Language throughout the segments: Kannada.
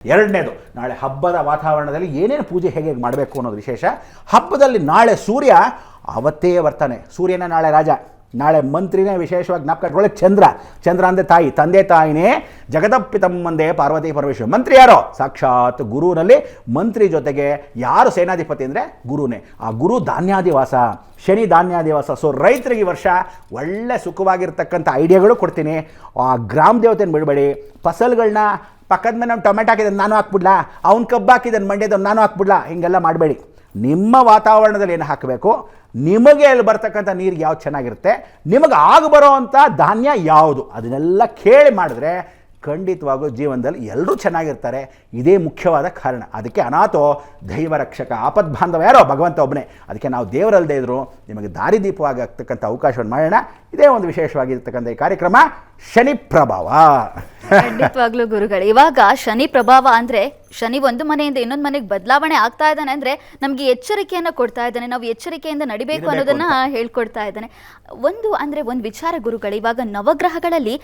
ಎರಡನೇದು, ನಾಳೆ ಹಬ್ಬದ ವಾತಾವರಣದಲ್ಲಿ ಏನೇನು ಪೂಜೆ ಹೇಗೆ ಮಾಡಬೇಕು ಅನ್ನೋದು ವಿಶೇಷ. ಹಬ್ಬದಲ್ಲಿ ನಾಳೆ ಸೂರ್ಯ ಅವತ್ತೇ ಬರ್ತಾನೆ. ಸೂರ್ಯನ ನಾಳೆ ರಾಜ, ನಾಳೆ ಮಂತ್ರಿನೇ. ವಿಶೇಷವಾಗಿ ಜ್ಞಾಪಕ ಇಟ್ಕೊಳ್ಳಿ, ಚಂದ್ರ ಅಂದರೆ ತಾಯಿ, ತಂದೆ ತಾಯಿನೇ ಜಗದಪ್ಪಿತಮ್ಮಂದೇ ಪಾರ್ವತಿ ಪರಮೇಶ್ವರ. ಮಂತ್ರಿ ಯಾರೋ? ಸಾಕ್ಷಾತ್ ಗುರುನಲ್ಲಿ ಮಂತ್ರಿ. ಜೊತೆಗೆ ಯಾರು ಸೇನಾಧಿಪತಿ ಅಂದರೆ ಗುರುನೇ. ಆ ಗುರು ಧಾನ್ಯಾದಿವಾಸ, ಶನಿ ಧಾನ್ಯಾದಿವಾಸ. ಸೊ ರೈತರಿಗೆ ಈ ವರ್ಷ ಒಳ್ಳೆ ಸುಖವಾಗಿರ್ತಕ್ಕಂಥ ಐಡಿಯಾಗಳು ಕೊಡ್ತೀನಿ. ಆ ಗ್ರಾಮ ದೇವತೆಯನ್ನು ಬಿಡಬೇಡಿ. ಫಸಲ್ಗಳನ್ನ ಪಕ್ಕದ ಮೇಲೆ ನಾವು ಟೊಮೆಟೊ ಹಾಕಿದ್ದಾನೆ ನಾನು ಹಾಕ್ಬಿಡ್ಲಾ, ಅವ್ನು ಕಬ್ಬು ಹಾಕಿದ್ದಾನೆ ಮಂಡ್ಯದವ್ನು ನಾನು ಹಾಕ್ಬಿಡ್ಲಾ, ಹಿಂಗೆಲ್ಲ ಮಾಡಬೇಡಿ. ನಿಮ್ಮ ವಾತಾವರಣದಲ್ಲಿ ಏನು ಹಾಕಬೇಕು, ನಿಮಗೆ ಅಲ್ಲಿ ಬರ್ತಕ್ಕಂಥ ನೀರಿಗೆ ಯಾವ್ದು ಚೆನ್ನಾಗಿರುತ್ತೆ, ನಿಮಗೆ ಬರೋ ಅಂಥ ಧಾನ್ಯ ಯಾವುದು, ಅದನ್ನೆಲ್ಲ ಕೇಳಿ ಮಾಡಿದ್ರೆ ಖಂಡಿತವಾಗೂ ಜೀವನದಲ್ಲಿ ಎಲ್ಲರೂ ಚೆನ್ನಾಗಿರ್ತಾರೆ. ಇದೇ ಮುಖ್ಯವಾದ ಕಾರಣ. ಅದಕ್ಕೆ ಅನಾಥೋ ದೈವ ರಕ್ಷಕ, ಆಪದ್ ಬಾಂಧವ ಯಾರೋ ಭಗವಂತ ಒಬ್ಬನೇ. ಅದಕ್ಕೆ ನಾವು ದೇವರಲ್ಲದೆ ಇದ್ದರೂ ನಿಮಗೆ ದಾರಿದೀಪವಾಗಿ ಆಗ್ತಕ್ಕಂಥ ಅವಕಾಶವನ್ನು ಮಾಡೋಣ. ಇದೇ ಒಂದು ವಿಶೇಷವಾಗಿರ್ತಕ್ಕಂಥ ಈ ಕಾರ್ಯಕ್ರಮ ಶನಿ ಪ್ರಭಾವ. ಖಂಡಿತವಾಗ್ಲೂ ಗುರುಗಳು, ಇವಾಗ ಶನಿ ಪ್ರಭಾವ ಅಂದ್ರೆ ಶನಿ ಒಂದು ಮನೆಯಿಂದ ಇನ್ನೊಂದು ಮನೆಗೆ ಬದಲಾವಣೆ ಆಗ್ತಾ ಇದ್ದಾನೆ ಅಂದ್ರೆ ನಮ್ಗೆ ಎಚ್ಚರಿಕೆಯನ್ನ ಕೊಡ್ತಾ ಇದ್ದಾನೆ. ನಾವು ಎಚ್ಚರಿಕೆಯಿಂದ ನಡಿಬೇಕು ಅನ್ನೋದನ್ನ ಹೇಳ್ಕೊಡ್ತಾ ಇದ್ದಾನೆ. ಒಂದು ವಿಚಾರ ಗುರುಗಳು, ಇವಾಗ ನವಗ್ರಹಗಳಲ್ಲಿ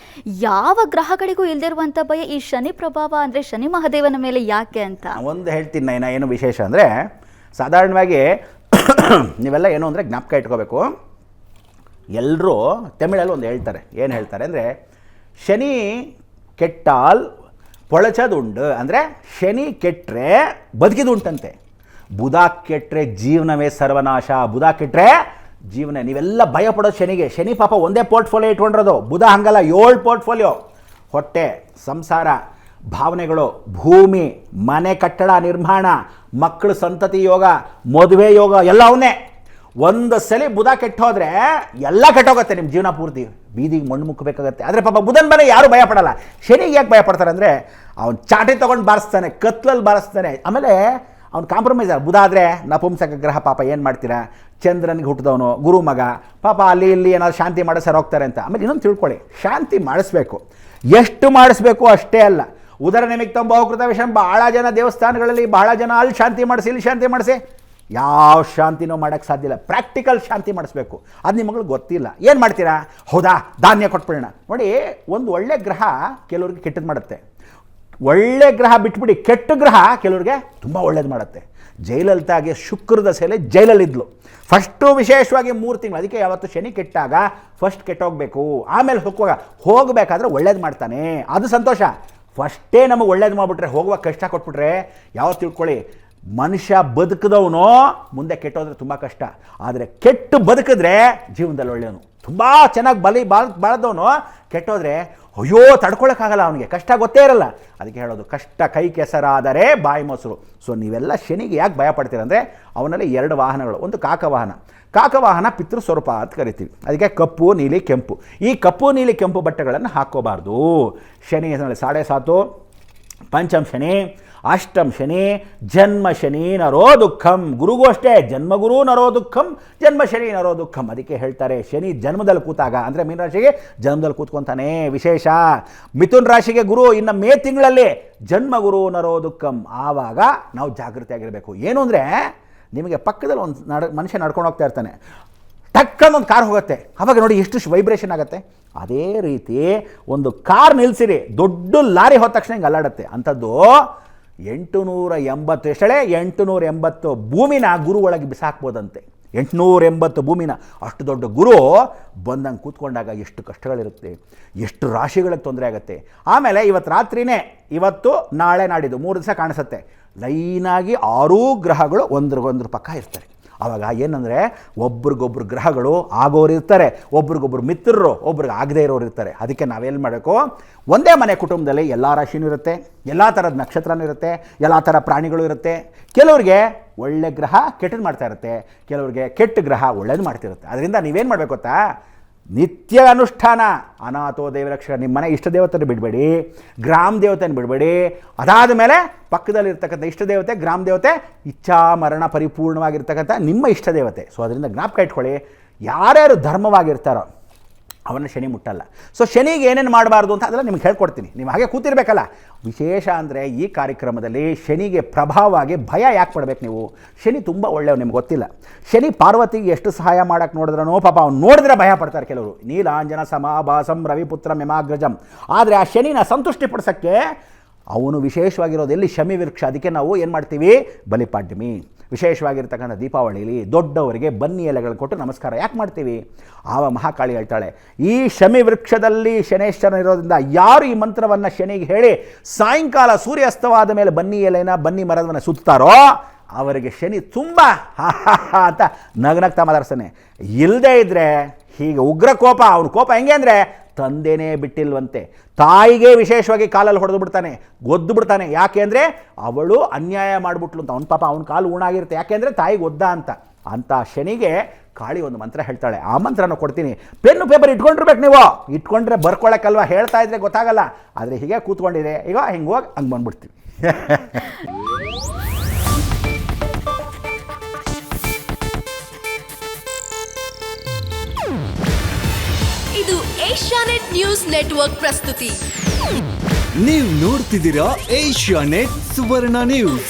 ಯಾವ ಗ್ರಹಗಳಿಗೂ ಇಲ್ದಿರುವಂತ ಭಯ ಈ ಶನಿ ಪ್ರಭಾವ ಅಂದ್ರೆ ಶನಿ ಮಹಾದೇವನ ಮೇಲೆ ಯಾಕೆ ಅಂತ ಒಂದು ಹೇಳ್ತೀನಿ. ನಾ ಏನು ವಿಶೇಷ ಅಂದರೆ, ಸಾಧಾರಣವಾಗಿ ನೀವೆಲ್ಲ ಏನು ಅಂದರೆ ಜ್ಞಾಪಕ ಇಟ್ಕೋಬೇಕು. ಎಲ್ಲರೂ ತಮಿಳಲ್ಲಿ ಒಂದು ಹೇಳ್ತಾರೆ. ಏನು ಹೇಳ್ತಾರೆ ಅಂದರೆ, ಶನಿ ಕೆಟ್ಟಾಲ್ ಪೊಳಚದುಂಡು, ಅಂದರೆ ಶನಿ ಕೆಟ್ಟರೆ ಬದುಕಿದುಂಟಂತೆ, ಬುಧ ಕೆಟ್ಟರೆ ಜೀವನವೇ ಸರ್ವನಾಶ, ಬುಧ ಕೆಟ್ಟರೆ ಜೀವನ. ನೀವೆಲ್ಲ ಭಯ ಪಡೋದು ಶನಿಗೆ. ಶನಿ ಪಾಪ ಒಂದೇ ಪೋರ್ಟ್ಫೋಲಿಯೋ ಇಟ್ಕೊಂಡಿರೋದು, ಬುಧ ಹಂಗಲ್ಲ 7 ಪೋರ್ಟ್ಫೋಲಿಯೋ. ಹೊಟ್ಟೆ, ಸಂಸಾರ, ಭಾವನೆಗಳು, ಭೂಮಿ, ಮನೆ ಕಟ್ಟಡ ನಿರ್ಮಾಣ, ಮಕ್ಕಳು ಸಂತತಿ ಯೋಗ, ಮದುವೆ ಯೋಗ ಎಲ್ಲ ಅವನ್ನೇ. ಒಂದು ಸಲ ಬುಧ ಕೆಟ್ಟೋದ್ರೆ ಎಲ್ಲ ಕೆಟ್ಟೋಗುತ್ತೆ ನಿಮ್ಮ ಜೀವನ ಪೂರ್ತಿ. ಬೀದಿಗೆ ಮಣ್ಣು ಮುಕ್ಕಬೇಕಾಗತ್ತೆ. ಆದರೆ ಪಾಪ ಬುಧನ ಮೇಲೆ ಯಾರು ಭಯ ಪಡಲ್ಲ. ಶನಿಗೆ ಯಾಕೆ ಭಯ ಪಡ್ತಾರೆ ಅಂದರೆ, ಅವ್ನು ಚಾಟಿ ತೊಗೊಂಡು ಬಾರಿಸ್ತಾನೆ, ಕತ್ಲಲ್ಲಿ ಬಾರಿಸ್ತಾನೆ. ಆಮೇಲೆ ಅವ್ನು ಕಾಂಪ್ರಮೈಸ್. ಬುಧ ಆದರೆ ನಪುಂಸಕ ಗ್ರಹ, ಪಾಪ ಏನು ಮಾಡ್ತೀರಾ, ಚಂದ್ರನಿಗೆ ಹುಟ್ಟಿದವನು, ಗುರು ಮಗ, ಪಾಪ ಅಲ್ಲಿ ಇಲ್ಲಿ ಏನಾದ್ರು ಶಾಂತಿ ಮಾಡಿಸೋರು ಹೋಗ್ತಾರೆ ಅಂತ. ಆಮೇಲೆ ಇನ್ನೊಂದು ತಿಳ್ಕೊಳ್ಳಿ, ಶಾಂತಿ ಮಾಡಿಸ್ಬೇಕು. ಎಷ್ಟು ಮಾಡಿಸ್ಬೇಕು ಅಷ್ಟೇ ಅಲ್ಲ. ಉದರ ನಿಮಿತ್ತ ಬಹುಕೃತ ವಿಷಯ, ಭಾಳ ಜನ ದೇವಸ್ಥಾನಗಳಲ್ಲಿ ಭಾಳ ಜನ ಅಲ್ಲಿ ಶಾಂತಿ ಮಾಡಿಸಿ ಇಲ್ಲಿ ಶಾಂತಿ ಮಾಡಿಸಿ, ಯಾವ ಶಾಂತಿನೂ ಮಾಡೋಕ್ಕೆ ಸಾಧ್ಯ ಇಲ್ಲ. ಪ್ರಾಕ್ಟಿಕಲ್ ಶಾಂತಿ ಮಾಡಿಸ್ಬೇಕು. ಅದು ನಿಮಗೆ ಗೊತ್ತಿಲ್ಲ. ಏನು ಮಾಡ್ತೀರಾ, ಹೌದಾ ಧಾನ್ಯ ಕೊಟ್ಬಿಡೋಣ. ನೋಡಿ, ಒಂದು ಒಳ್ಳೆ ಗ್ರಹ ಕೆಲವ್ರಿಗೆ ಕೆಟ್ಟದ್ದು ಮಾಡುತ್ತೆ. ಒಳ್ಳೆ ಗ್ರಹ ಬಿಟ್ಬಿಡಿ, ಕೆಟ್ಟ ಗ್ರಹ ಕೆಲವ್ರಿಗೆ ತುಂಬ ಒಳ್ಳೇದು ಮಾಡುತ್ತೆ. ಜಯಲಲಿತಾಗೆ ಶುಕ್ರದ ಸೆಲೆ ಜೈಲಲ್ಲಿದ್ಲು ಫಸ್ಟು, ವಿಶೇಷವಾಗಿ 3 ತಿಂಗಳು. ಅದಕ್ಕೆ ಯಾವತ್ತು ಶನಿ ಕೆಟ್ಟಾಗ ಫಸ್ಟ್ ಕೆಟ್ಟೋಗ್ಬೇಕು, ಆಮೇಲೆ ಹೋಗಬೇಕಾದ್ರೆ ಒಳ್ಳೇದು ಮಾಡ್ತಾನೆ, ಅದು ಸಂತೋಷ. ಫಸ್ಟೇ ನಮಗೆ ಒಳ್ಳೇದು ಮಾಡಿಬಿಟ್ರೆ, ಹೋಗುವಾಗ ಕಷ್ಟ ಕೊಟ್ಬಿಟ್ರೆ ಯಾವತ್ತು ತಿಳ್ಕೊಳ್ಳಿ, ಮನುಷ್ಯ ಬದುಕಿದವನು ಮುಂದೆ ಕೆಟ್ಟೋದ್ರೆ ತುಂಬ ಕಷ್ಟ. ಆದರೆ ಕೆಟ್ಟು ಬದುಕಿದ್ರೆ ಜೀವನದಲ್ಲಿ ಒಳ್ಳೆಯವನು. ತುಂಬ ಚೆನ್ನಾಗಿ ಬಾಳದವನು ಕೆಟ್ಟೋದ್ರೆ ಅಯ್ಯೋ ತಡ್ಕೊಳಕ್ಕಾಗಲ್ಲ, ಅವನಿಗೆ ಕಷ್ಟ ಗೊತ್ತೇ ಇರಲ್ಲ. ಅದಕ್ಕೆ ಹೇಳೋದು, ಕಷ್ಟ ಕೈ ಕೆಸರಾದರೆ ಬಾಯಿ ಮೊಸರು. ಸೊ ನೀವೆಲ್ಲ ಶನಿಗೆ ಯಾಕೆ ಭಯ ಪಡ್ತೀರಂದರೆ, ಅವನಲ್ಲಿ 2 ವಾಹನಗಳು. ಒಂದು ಕಾಕವಾಹನ ಪಿತೃ ಸ್ವರೂಪ ಅಂತ ಕರಿತೀವಿ. ಅದಕ್ಕೆ ಕಪ್ಪು ನೀಲಿ ಕೆಂಪು. ಈ ಕಪ್ಪು ನೀಲಿ ಕೆಂಪು ಬಟ್ಟೆಗಳನ್ನು ಹಾಕ್ಕೋಬಾರ್ದು. ಶನಿ 7.5 ಪಂಚಮ ಶನಿ, ಅಷ್ಟಮ ಶನಿ, ಜನ್ಮ ಶನಿ ನರೋ ದುಃಖಂ. ಗುರುಗೂ ಅಷ್ಟೇ, ಜನ್ಮಗುರು ನರೋ ದುಃಖಂ, ಜನ್ಮ ಶನಿ ನರೋ ದುಃಖಂ. ಅದಕ್ಕೆ ಹೇಳ್ತಾರೆ, ಶನಿ ಜನ್ಮದಲ್ಲಿ ಕೂತಾಗ, ಅಂದರೆ ಮೀನ ರಾಶಿಗೆ ಜನ್ಮದಲ್ಲಿ ಕೂತ್ಕೊತಾನೆ, ವಿಶೇಷ. ಮಿಥುನ್ ರಾಶಿಗೆ ಗುರು ಇನ್ನು ಮೇ ತಿಂಗಳಲ್ಲಿ ಜನ್ಮಗುರು ನರೋ ದುಃಖಂ. ಆವಾಗ ನಾವು ಜಾಗೃತಿಯಾಗಿರಬೇಕು. ಏನು ಅಂದರೆ, ನಿಮಗೆ ಪಕ್ಕದಲ್ಲಿ ಒಂದು ಮನುಷ್ಯ ನಡ್ಕೊಂಡು ಹೋಗ್ತಾ ಇರ್ತಾನೆ, ಟಕ್ಕಂದೊಂದು ಕಾರ್ ಹೋಗುತ್ತೆ, ಆವಾಗ ನೋಡಿ ಎಷ್ಟು ವೈಬ್ರೇಷನ್ ಆಗುತ್ತೆ. ಅದೇ ರೀತಿ ಒಂದು ಕಾರ್ ನಿಲ್ಲಿಸಿರಿ, ದೊಡ್ಡ ಲಾರಿ ಹೋದ ತಕ್ಷಣ ಹಿಂಗೆ ಅಲ್ಲಾಡುತ್ತೆ. ಅಂಥದ್ದು 880 ಎಷ್ಟಳೆ 880 ಭೂಮಿನ ಗುರು ಒಳಗೆ ಬಿಸಾಕ್ಬೋದಂತೆ. 880 ಭೂಮಿನ. ಅಷ್ಟು ದೊಡ್ಡ ಗುರು ಬಂದಂಗೆ ಕೂತ್ಕೊಂಡಾಗ ಎಷ್ಟು ಕಷ್ಟಗಳಿರುತ್ತೆ, ಎಷ್ಟು ರಾಶಿಗಳಿಗೆ ತೊಂದರೆ ಆಗುತ್ತೆ. ಆಮೇಲೆ ಇವತ್ತು ರಾತ್ರಿನೇ, ಇವತ್ತು ನಾಳೆ ನಾಡಿದ್ದು 3 ದಿವಸ ಕಾಣಿಸುತ್ತೆ, ಲೈನಾಗಿ 6 ಗ್ರಹಗಳು ಒಂದ್ರಿಗೊಂದ್ರ ಪಕ್ಕ ಇರ್ತಾರೆ. ಆವಾಗ ಏನಂದರೆ, ಒಬ್ರಿಗೊಬ್ರು ಗ್ರಹಗಳು ಆಗೋರು ಇರ್ತಾರೆ, ಒಬ್ರಿಗೊಬ್ರು ಮಿತ್ರರು, ಒಬ್ರಿಗೆ ಆಗದೇ ಇರೋರು ಇರ್ತಾರೆ. ಅದಕ್ಕೆ ನಾವೇನು ಮಾಡಬೇಕು, ಒಂದೇ ಮನೆ ಕುಟುಂಬದಲ್ಲಿ ಎಲ್ಲ ರಾಶಿನೂ ಇರುತ್ತೆ, ಎಲ್ಲ ಥರದ ನಕ್ಷತ್ರನೂ ಇರುತ್ತೆ, ಎಲ್ಲ ಥರ ಪ್ರಾಣಿಗಳು ಇರುತ್ತೆ. ಕೆಲವ್ರಿಗೆ ಒಳ್ಳೆ ಗ್ರಹ ಕೆಟ್ಟದ್ದು ಮಾಡ್ತಾ ಇರುತ್ತೆ, ಕೆಲವ್ರಿಗೆ ಕೆಟ್ಟ ಗ್ರಹ ಒಳ್ಳೇದು ಮಾಡ್ತಿರುತ್ತೆ. ಅದರಿಂದ ನೀವೇನು ಮಾಡಬೇಕು ಗೊತ್ತಾ, ನಿತ್ಯ ಅನುಷ್ಠಾನ. ಅನಾಥೋ ದೈವರಕ್ಷಕ, ನಿಮ್ಮ ಮನೆ ಇಷ್ಟ ದೇವತೆನ ಬಿಡಬೇಡಿ, ಗ್ರಾಮ ದೇವತೆನ ಬಿಡಬೇಡಿ. ಅದಾದ ಮೇಲೆ ಪಕ್ಕದಲ್ಲಿರ್ತಕ್ಕಂಥ ಇಷ್ಟ ದೇವತೆ, ಗ್ರಾಮ ದೇವತೆ, ಇಚ್ಛಾ ಮರಣ ಪರಿಪೂರ್ಣವಾಗಿರ್ತಕ್ಕಂಥ ನಿಮ್ಮ ಇಷ್ಟ ದೇವತೆ. ಸೊ ಅದರಿಂದ ಜ್ಞಾಪಕ ಇಟ್ಕೊಳ್ಳಿ, ಯಾರ್ಯಾರು ಧರ್ಮವಾಗಿರ್ತಾರೋ ಅವನ್ನ ಶನಿ ಮುಟ್ಟಲ್ಲ. ಸೊ ಶನಿಗೆ ಏನೇನು ಮಾಡಬಾರ್ದು ಅಂತ ಅದೆಲ್ಲ ನಿಮ್ಗೆ ಹೇಳ್ಕೊಡ್ತೀನಿ, ನೀವು ಹಾಗೆ ಕೂತಿರ್ಬೇಕಲ್ಲ. ವಿಶೇಷ ಅಂದರೆ ಈ ಕಾರ್ಯಕ್ರಮದಲ್ಲಿ ಶನಿಗೆ ಪ್ರಭಾವವಾಗಿ ಭಯ ಯಾಕೆ ಪಡಬೇಕು ನೀವು. ಶನಿ ತುಂಬ ಒಳ್ಳೆಯವು, ನಿಮ್ಗೆ ಗೊತ್ತಿಲ್ಲ. ಶನಿ ಪಾರ್ವತಿಗೆ ಎಷ್ಟು ಸಹಾಯ ಮಾಡೋಕ್ಕೆ ನೋಡಿದ್ರೂ ಪಾಪ ಅವ್ನು ನೋಡಿದ್ರೆ ಭಯ ಪಡ್ತಾರೆ ಕೆಲವರು. ನೀಲಾಂಜನ ಸಮಾಭಾಸಂ ರವಿಪುತ್ರ ಯಮಾಗ್ರಜಂ. ಆದರೆ ಆ ಶನಿನ ಸಂತುಷ್ಟಿಪಡಿಸೋಕ್ಕೆ ಅವನು ವಿಶೇಷವಾಗಿರೋದು ಎಲ್ಲಿ ಶಮಿ ವೃಕ್ಷ. ಅದಕ್ಕೆ ನಾವು ಏನು ಮಾಡ್ತೀವಿ, ಬಲಿಪಾಡ್ಯಮಿ ವಿಶೇಷವಾಗಿರ್ತಕ್ಕಂಥ ದೀಪಾವಳಿಲಿ ದೊಡ್ಡವರಿಗೆ ಬನ್ನಿ ಎಲೆಗಳು ಕೊಟ್ಟು ನಮಸ್ಕಾರ ಯಾಕೆ ಮಾಡ್ತೀವಿ. ಆವ ಮಹಾಕಾಳಿ ಹೇಳ್ತಾಳೆ, ಈ ಶಮಿ ವೃಕ್ಷದಲ್ಲಿ ಶನೇಶ್ವರನ ಇರೋದ್ರಿಂದ ಯಾರು ಈ ಮಂತ್ರವನ್ನು ಶನಿಗೆ ಹೇಳಿ ಸಾಯಂಕಾಲ ಸೂರ್ಯಾಸ್ತವಾದ ಮೇಲೆ ಬನ್ನಿ ಎಲೆನ ಬನ್ನಿ ಮರದವನ್ನು ಸುತ್ತಾರೋ ಅವರಿಗೆ ಶನಿ ತುಂಬ ಅಂತ ನಗ್ನಗ್ತಾ ಮಾತಾಡ್ತಾನೆ. ಇಲ್ಲದೇ ಇದ್ದರೆ ಹೀಗೆ ಉಗ್ರ ಕೋಪ, ಅವನ ಕೋಪ ಹೆಂಗೆ ಅಂದರೆ ತಂದೆನೇ ಬಿಟ್ಟಿಲ್ವಂತೆ, ತಾಯಿಗೆ ವಿಶೇಷವಾಗಿ ಕಾಲಲ್ಲಿ ಹೊಡೆದು ಬಿಡ್ತಾನೆ, ಗೊದ್ದು ಬಿಡ್ತಾನೆ. ಯಾಕೆ ಅಂದರೆ ಅವಳು ಅನ್ಯಾಯ ಮಾಡಿಬಿಟ್ಲು ಅಂತ. ಅವನ ಪಾಪ ಅವನ ಕಾಲು ಊಣಾಗಿರುತ್ತೆ, ಯಾಕೆ ಅಂದರೆ ತಾಯಿಗೆ ಒದ್ದ ಅಂತ ಶನಿಗೆ ಕಾಳಿ ಒಂದು ಮಂತ್ರ ಹೇಳ್ತಾಳೆ. ಆ ಮಂತ್ರನ ಕೊಡ್ತೀನಿ, ಪೆನ್ನು ಪೇಪರ್ ಇಟ್ಕೊಂಡಿರ್ಬೇಕು. ನೀವು ಇಟ್ಕೊಂಡ್ರೆ ಬರ್ಕೊಳ್ಳೋಕ್ಕಲ್ವ, ಹೇಳ್ತಾ ಇದ್ರೆ ಗೊತ್ತಾಗಲ್ಲ. ಆದರೆ ಹೀಗೆ ಕೂತ್ಕೊಂಡಿದೆ, ಈಗ ಹಿಂಗೆ ಹೋಗಿ ಹಂಗೆ ಬಂದ್ಬಿಡ್ತೀವಿ. ಇದು ಏಷ್ಯಾನೆಟ್ ನ್ಯೂಸ್ ನೆಟ್ವರ್ಕ್ ಪ್ರಸ್ತುತಿ. ನೀವು ನೋಡ್ತಿದ್ದೀರಾ ಏಷ್ಯಾನೆಟ್ ಸುವರ್ಣ ನ್ಯೂಸ್.